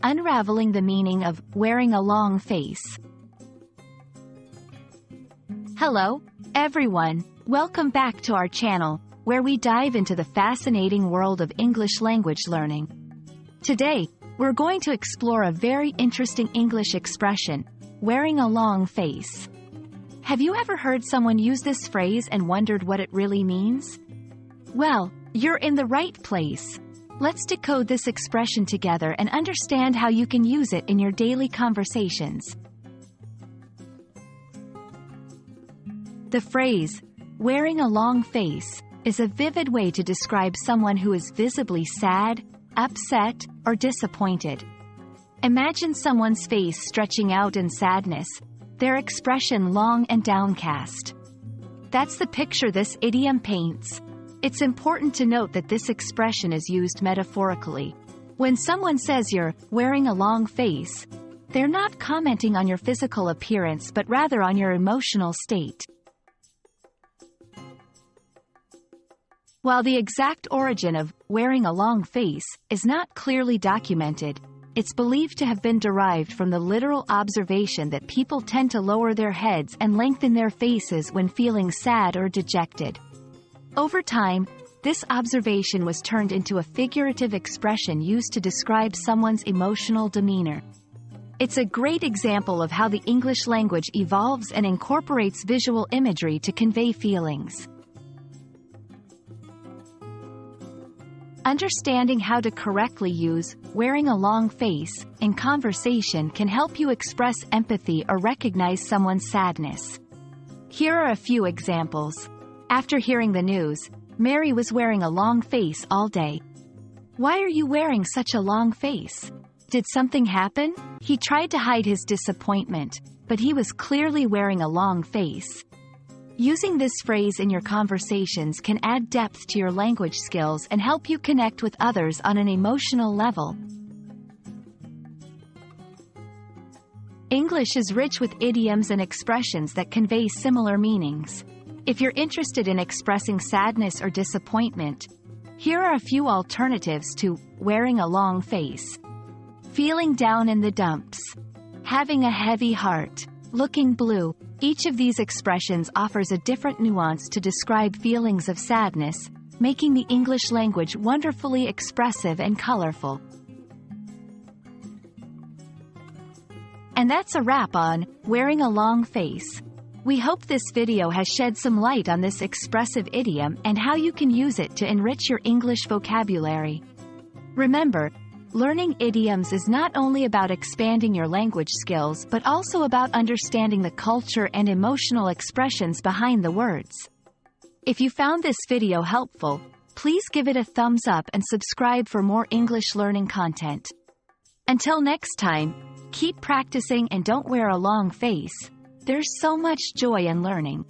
Unraveling the meaning of wearing a long face. Hello, everyone. Welcome back to our channel, where we dive into the fascinating world of English language learning. Today, we're going to explore a very interesting English expression, wearing a long face. Have you ever heard someone use this phrase and wondered what it really means? Well, you're in the right place. Let's decode this expression together and understand how you can use it in your daily conversations. The phrase, wearing a long face, is a vivid way to describe someone who is visibly sad, upset, or disappointed. Imagine someone's face stretching out in sadness, their expression long and downcast. That's the picture this idiom paints. It's important to note that this expression is used metaphorically. When someone says you're wearing a long face, they're not commenting on your physical appearance but rather on your emotional state. While the exact origin of wearing a long face is not clearly documented, it's believed to have been derived from the literal observation that people tend to lower their heads and lengthen their faces when feeling sad or dejected. Over time, this observation was turned into a figurative expression used to describe someone's emotional demeanor. It's a great example of how the English language evolves and incorporates visual imagery to convey feelings. Understanding how to correctly use wearing a long face in conversation can help you express empathy or recognize someone's sadness. Here are a few examples. After hearing the news, Mary was wearing a long face all day. Why are you wearing such a long face? Did something happen? He tried to hide his disappointment, but he was clearly wearing a long face. Using this phrase in your conversations can add depth to your language skills and help you connect with others on an emotional level. English is rich with idioms and expressions that convey similar meanings. If you're interested in expressing sadness or disappointment, here are a few alternatives to wearing a long face. Feeling down in the dumps. Having a heavy heart. Looking blue. Each of these expressions offers a different nuance to describe feelings of sadness, making the English language wonderfully expressive and colorful. And that's a wrap on wearing a long face. We hope this video has shed some light on this expressive idiom and how you can use it to enrich your English vocabulary. Remember, learning idioms is not only about expanding your language skills but also about understanding the culture and emotional expressions behind the words. If you found this video helpful, please give it a thumbs up and subscribe for more English learning content. Until next time, keep practicing and don't wear a long face. There's so much joy in learning.